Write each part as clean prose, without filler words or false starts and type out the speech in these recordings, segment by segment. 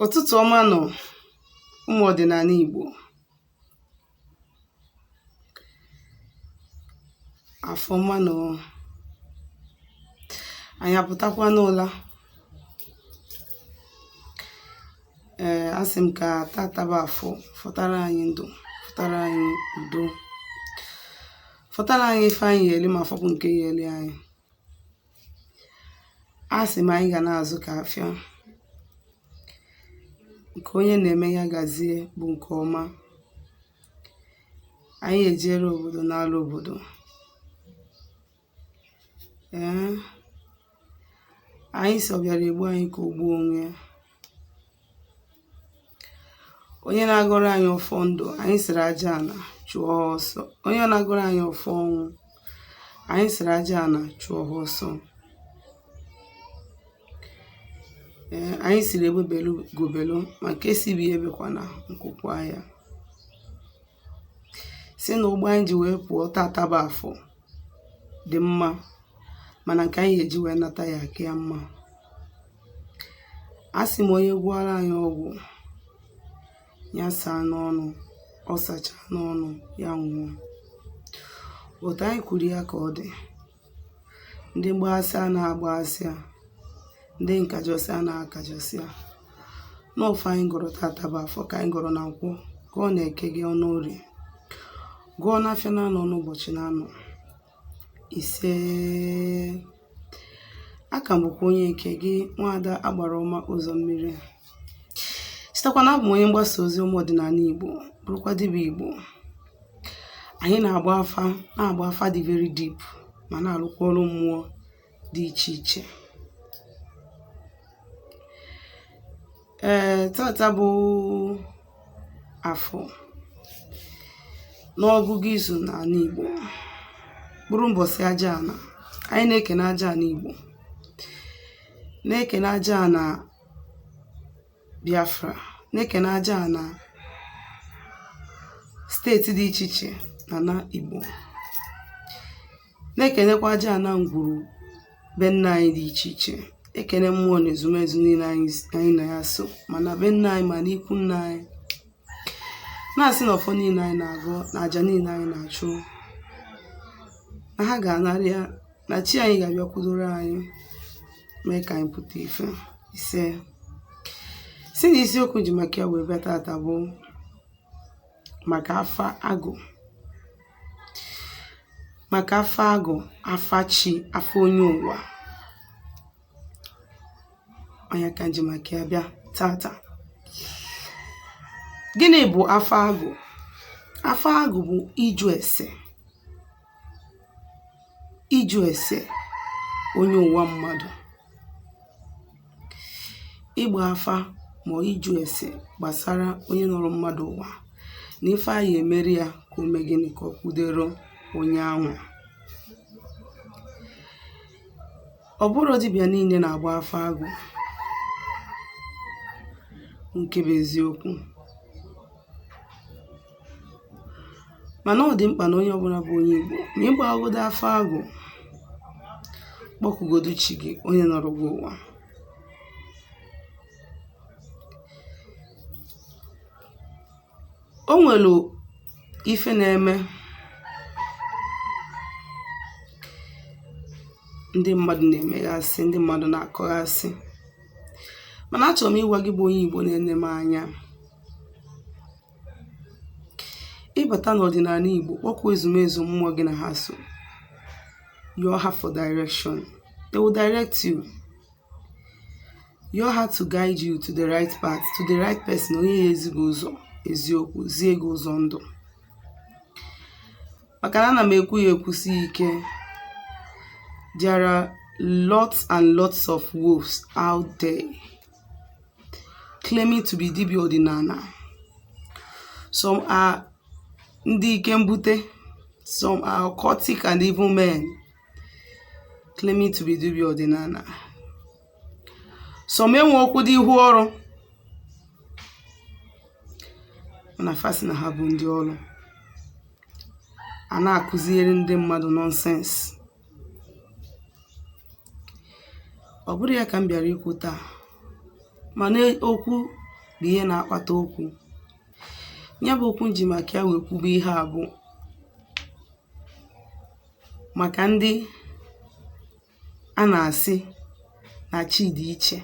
Ụtụtụ ọma nọ ụmụ ọdịnala Igbo. Afọ ọma nọ. Anyị apụtakwa n'ụla. Asị m ka tata bụ afọ fọtara anyị ndụ, fọtara anyị udo, fọtara anyị ife anyị yeli ma fọpụ nke yeli anyị. Asị m anyị ga na-azụ ka afịa. Nke onye na-eme ya gazie bụ nke ọma. Anyị ejere obodo n'ala obodo. Anyị si ọ bịara egbu anyị ka o gbuo onwe ya. Onye na-agọrọ anyị ọfọ ndụ, anyị siri aja ana chụọ ha ọsọ. Onye na-agọrọ anyị ọfọ ọnwụ, anyị siri aja ana chụọ ha ọsọ. Anyị siri egbe belu gobelu ma nke esibi ebekwana nkwụkwa ya. Si na ụgbọ anyị ji wee pụọ tata bụ afọ dị mma, mana nke anyị eji wee nata ya aka ya mma. Asị m onye gwọrọ anyị ọgwụ ya saa n'ọnụ, ọ sacha n'ọnụ ya nwụọ. Otu anyị kwuru ya ka ọ dị. Ndị mgbasịa na-agbasịa, ndị nkajọsịa na-akajọsịa. N'ofe anyị gọrọ tata bụ afọ ka anyị gọrọ na Nkwọ, gụọ na Eke gị ọnụ Orie, gụọ na Afịa na-anọ n'ụbọchị na-anọ ise. Aka m bụkwa onye Eke gị, nwaada agbara ọma ụzọ mmiri. Sitekwa na abụ m onye mgbasa ozi ụmụ ọdịnala Igbo, bụrụkwa dibịa Igbo. Anyị na-agba afa dị very deep ma na-alụkwa ọrụ mmụọ dị iche iche. Tata bụ afọ n'ọgụgụ izu n'ala Igbo, bụrụ mbọsị aja ana. Anyị na-ekene aja ana Igbo, na-ekene aja ana Biafra, na-ekene aja ana steeti dị iche iche na Igbo, na-ekenekwa aja ana ngwuru be nna anyị dị iche iche. Ekene mmụọ na ezumezu niile anyị na ya so, mana be nna anyị ma n'ikwu nna anyị. Na-asị na ọfọ niile anyị na-agọ na aja niile anyị na-achụ, na ha ga-anarị ya, na chi anyị ga-abịakwudoro anyị mee ka anyị pụta ife ise. Si na isiokwu ji maka ya wee bịa tata bụ maka afa agụ. Maka afa agụ, afa chi, afa onye ụwa. Onye ka nji maka ya bịa tata. Gịnị bụ afa agụ? Afa agụ bụ ịjụ ese. Ịjụ ese onye ụwa mmadụ. Ịgba afa ma ịjụ ese gbasara onye nọrọ mmadụ ụwa, na ife anyị emeri ya ka o mee gịnị, ka ọ kwudero onye ahụ. Ọ bụrụ dibịa niile na-agba afa agụ, nke bụ eziokwu, mana ọ dị mkpa na onye ọbụla bụ onye Igbo, ma ịgba agodo afa agụ, kpọkugodu chi gị, onye nọrọ gị ụwa. O nwere ife na-eme ndị mmadụ na-emeghasị, ndị mmadụ na-akọghasị, mana achọrọ m ịgwa gị bụ onye Igbo na-ene m anya. Ịbata n'ọdịnala Igbo, kpọkwa ezumezu mmụọ gị na ha so. You all have for direction. They will direct you. You all have to guide you to the right path, to the right person. Onye ya ezighị ụzọ eziokwu, zie gị ụzọ ndụ. Maka na ana m ekwu ya ekwusi ike. There are lots and lots of wolves out there claiming to be dibịa ọdịnala. Some are ndị ike mbute, some are occultic and evil men claiming to be dibịa ọdịnala. Some enwe okwu dị ihu ọrụ, mana fasi na ha bụ ndị ọrụ. A na-akụziere ndị mmadụ nonsense. Ọ bụrụ ya ka m bịara ikwu taa, mana okwu bụ ihe na-akpata okwu. Ya bụ okwu nji maka ya wee kwube ihe a bụ maka ndị a na-asị na chi dị iche,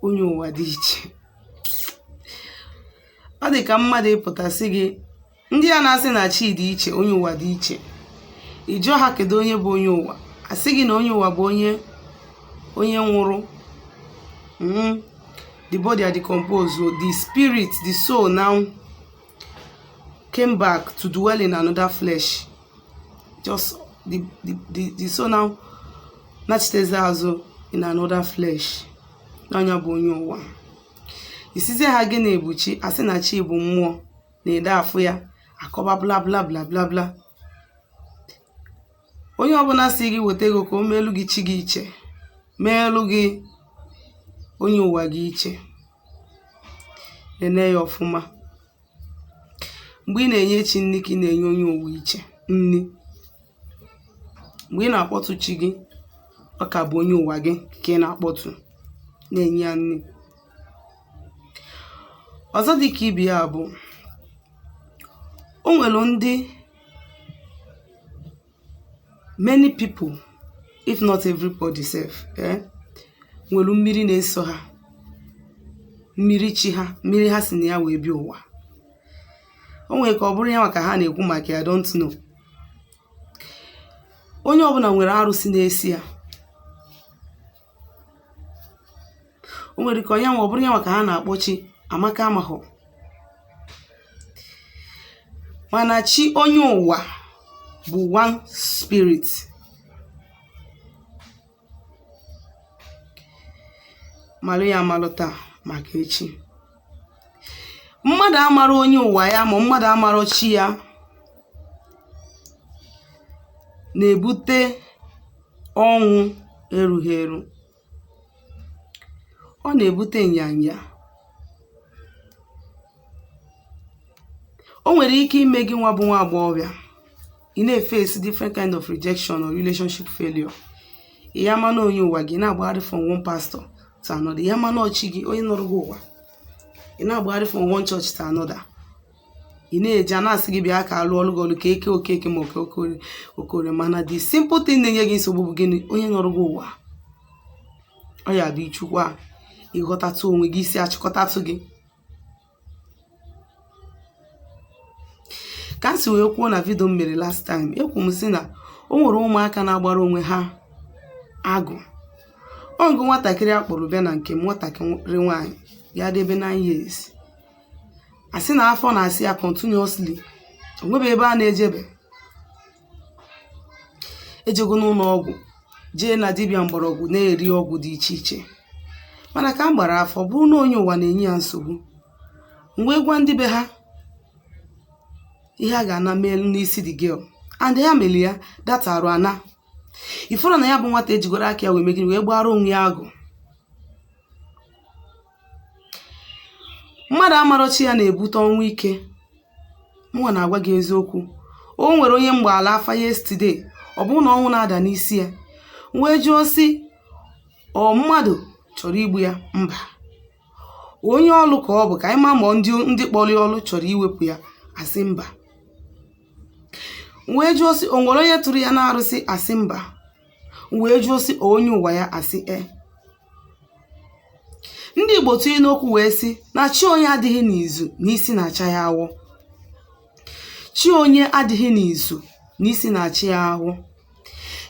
onye ụwa dị iche. Ọ dị ka mmadụ ịpụtasị gị, ndị a na-asị na chi dị iche, onye ụwa dị iche, ị jụọ ha kedu onye bụ onye ụwa, asị gị na onye ụwa bụ onye nwụrụ. The body are decomposed, the spirit, the soul now came back to dwell in another flesh. Just the soul now nachiteze azụ in another flesh. N'anya bụ onye ụwa. Isize ha gị na-ebuchi asị na chi bụ mmụọ na-ede afụ ya akọba bla bla bla bla bla. Onye ọbụla si gị weta ego ka o meelu gị chi gị iche, meelu gị onye ụwa gị iche, nene ya ọfụma. Mgbe ị na-enye chi nri ka ị na-enye onye ụwa iche nri. Mgbe ị na-akpọtụ chi gị, ọ ka bụ onye ụwa gị ka ị na-akpọtụ, na-enye ya nri. Ọzọ dị ka ibe ya bụ, o nwere ndị, many people, if not everybody self, nwere mmiri na-eso ha, mmiri chi ha, mmiri ha si na ya wee bịa ụwa. O nwere ka ọ bụrụ ya maka ha na-ekwu maka ya, don't know. Onye ọbụla nwere arụsị na-esi ya. O nwere ka onye ọ bụrụ ya maka ha na-akpọchi amaka amahọ. Mana chi onye ụwa bụ one spirit. Malụ ya amalụ taa maka echi. Mmadụ amara onye ụwa ya ma mmadụ amara chi ya na-ebute ọnwụ erughị eru. Ọ na-ebute nyanya. O nwere ike ime gị nwa bụ nwa agbọghọbịa, ị na-face different kind of rejection or relationship failure. Ị ya mana onye ụwa gị na-agbagharị from one pastor to another. Ị ya mana ọchị gị onye nọrọ gị ụwa, ị na-agbagharị from one church to another. Ị na-eje na-asị gị bịa ka alụ ọlụ gị ọlụ ka eke okeke ma okore. Mana the simple thing na-enye gị nsogbu bụ gịnị? Onye nọrọ gị ụwa. Ọ ya bụ ichukwa ịghọtatụ onwe gị, isi achịkọtatụ gị. Ka si wee kwuo na video m mere last time, ekwu m sị na o nwere ụmụaka na-agbara onwe ha agụ. Ọngụ nwatakịrị akpọrọ bịa na nke m, nwatakịrị nwaanyị ya debe 9 years. Asị na afọ na-asị ya continuously, onwebe ebe a na-ejebe. Ejego n'ụlọ ọgwụ, jee na dibịa mgbọrọgwụ na-eri ọgwụ dị iche iche. Mana ka m gbara afọ bụrụ na onye ụwa na-enye ya nsogbu, mgbe gwa ndị be ha ihe a ga-ana melu n'isi the girl, and ya meli ya data arụ ana. Ifuru na ya bụ nwata ejigoro aka ya wee megide wee gbara onwe ya agụ. Mmadụ amarochi ya na-ebute ọnwụ ike. Mụnwa na-agwa gị eziokwu. O nwere onye mgbaala afa yesterday, ọ bụrụ na ọnwụ na-ada n'isi ya, wee jụọ sị ọ mmadụ chọrọ igbu ya. Mba, onye ọlụ ka ọ bụ, ka anyị ma ma ndị kpọrọ ọlụ chọrọ iwepụ ya. Asị mba. Wee jụọ sị o nwere onye tụrụ ya na-arụsị. Asị mba. Wee jụọ sị onye ụwa ya. Asị ndị Igbo tụrụ n'okwu wee sị na chi onye adịghị n'izu n'isi na-acha ya awọ. Chi onye adịghị n'izu n'isi na-acha ya awọ.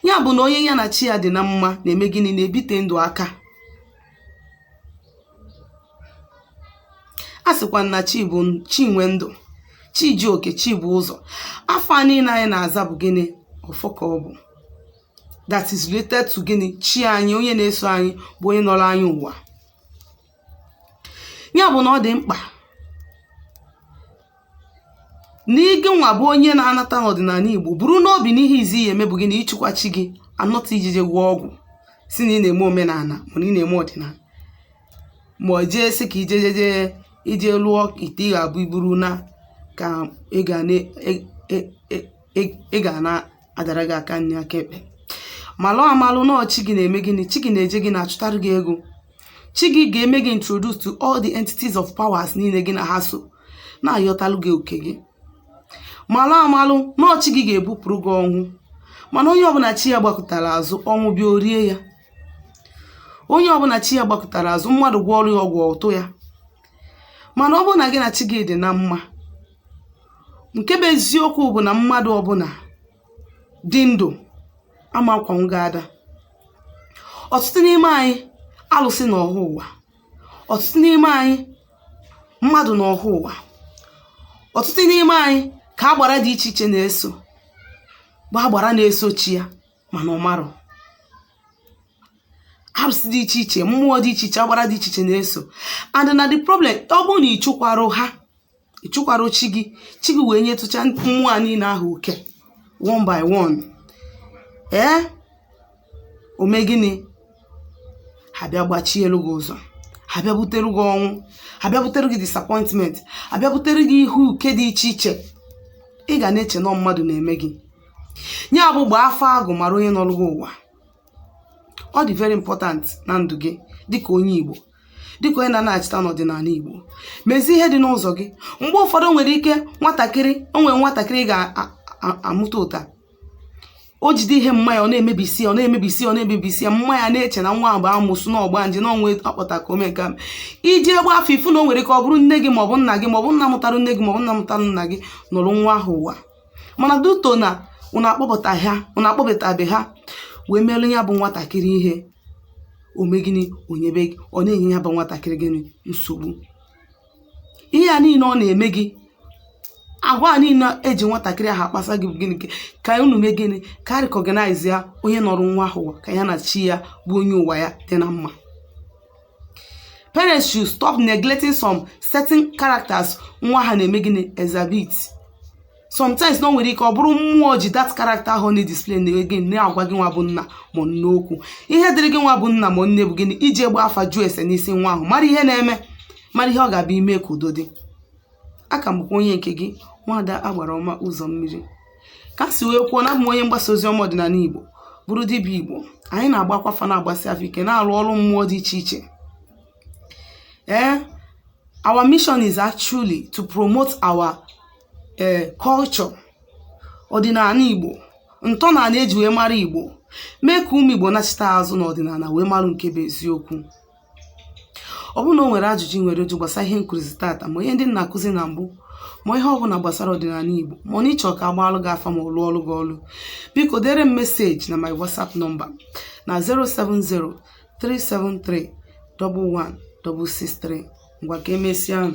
Ya bụ na onye ya na chi ya dị na mma na-eme gịnị? Na-ebite ndụ aka. A sịkwa na chi bụ chi nwe ndụ, chi ji oke, chi bụ ụzọ. Afọ niile anyị na-aza bụ gịnị? Ọfọ ka ọ bụ. That is related to gịnị? Chi anyị, onye na-eso anyị bụ onye nọrọ anyị ụwa. Ya bụ na ọ dị mkpa n'ige nwa bụ onye na-anata n'ọdịnala Igbo bụrụ n'obi n'ihe izi ihe eme bụ gị na ịchụkwa chi gị, anọta ijije gwọ ọgwụ si na ị na-eme omenala ma na ị na-eme ọdịnala, ma ọ jee sị ka ije lụọ ite ị ga-abụ iburu na ka ị ga na-adara gị aka nri aka ekpe. Malụ amalụ na chi gị na-eme gịnị? Chi gị na-eje gị na-achụtara gị ego. chi gị ga-eme gị introduce to all the entities of powers niile gị na ha so na-ayọtalụ gị oke gị. Malụ amalụ na chi gị ga-ebupụrụ gị ọnwụ, mana onye ọbụla chi ya gbakọtara azụ ọnwụ bịa orie ya. Onye ọbụla chi ya gbakọtara azụ mmadụ gwọọrụ ya ọgwụ ụtụ ya. Mana ọ bụrụ na gị na chi gị dị na mma, nke bụ eziokwu bụ na mmadụ ọbụla dị ndụ ama akwanwu gị ada. Ọtụtụ n'ime anyị alụsị n'ọha ụwa, ọtụtụ n'ime anyị mmadụ n'ọha ụwa, ọtụtụ n'ime anyị ka agbara dị iche iche na-eso, bụ agbara na-eso chi ya mana ọ marọ. Arụsị dị iche iche, mmụọ dị iche iche, agbara dị iche iche na-eso. And na the problem, ọ bụrụ na ịchụkwarụ ha, ịchụkwarụ chi gị wee nyetụcha mmụọ niile ahụ oke one by one, ome gịnị? Ha bịa gbachielu gị ụzọ, ha bịa butere gị ọnwụ, ha bịa butere gị disappointment, ha bịa butere gị ihe uke dị iche iche. Ị ga na-eche na mmadụ na-eme gị. Ya bụ gbaa afọ agụ mara onye nọrụ gị ụwa. Ọ dị very important na ndụ gị dịka onye Igbo, dịka onye na-achịta n'ọdịnala Igbo. Mezi ihe dị n'ụzọ gị. Mgbe ụfọdụ nwere ike nwatakịrị ga-amụta ụta, o jide ihe mmanya, ọ na-emebisi ya, mmanya na-eche na nwa bụ amụsụ na ọgba nje na onwe akpọta ka ome ka iji egbe afọ ifu na o nwere ka ọ bụrụ nne gị maọbụ nna gị maọbụ nna mụtara nne gị maọbụ nna mụtara nna gị nụrụ nwa ahụ ụwa. Mana duto na unu akpọbatabe ha wee merụ ya bụ nwatakịrị ihe, ome gịnị? Onyebe gị, ọ na-enye ya bụ nwatakịrị gịnị? Nsogbu. Ihe a niile ọ na-eme gị, agwa niile eji nwatakịrị ahụ akpasa gị bụ gịnị? Ka unu mee gịnị? Ka recognize ya onye nọrọ nwa ahụ ka ya na chi ya bụ onye ụwa ya dị na mma. Parents should stop neglecting some certain characters nwa ha na-eme gịnị? Exhibit. Sometimes no nwere ike ọ bụrụ mmụọ ji that character ahụ na-display na-agwa gị nwa bụ nna ma nne okwu. Ihe dịrị gị nwa bụ nna ma nne bụ gịnị? Iji egbe afa jụọ ese n'isi nwa ahụ, mara ihe na-eme, mara ihe ọ ga-abịa ime ka udo dị. Aka m bụkwa onye nke gị, Nwada Agbara Ọma Ụzọ Mmiri. Ka si wee kwuo na abụ m onye mgbasa ozi ọma ọdịnala Igbo, bụrụ dibịa Igbo. Anyị na-agbakwa afa na-agbasi afọ ike na-arụ ọrụ mmụọ dị iche iche. Our mission is actually to promote our culture, ọdịnala Igbo, ntọala eji wee mara Igbo, mee ka ụmụ Igbo nachita azụ n'ọdịnala wee mara nke bụ eziokwu. Ọ bụrụ na o nwere ajụjụ nwere ụjụ gbasara ihe nkụzi tata, ma ihe ndị na-akụzi na mbụ, ma ihe ọbụla gbasara ọdịnala Igbo, ma ọ na ịchọ ka agbalụ gị afa ma ọ lụọ ọrụ gị ọrụ, biko dere m meseji na my WhatsApp nọmba na 070-373-11663. Ngwa ka emesịa.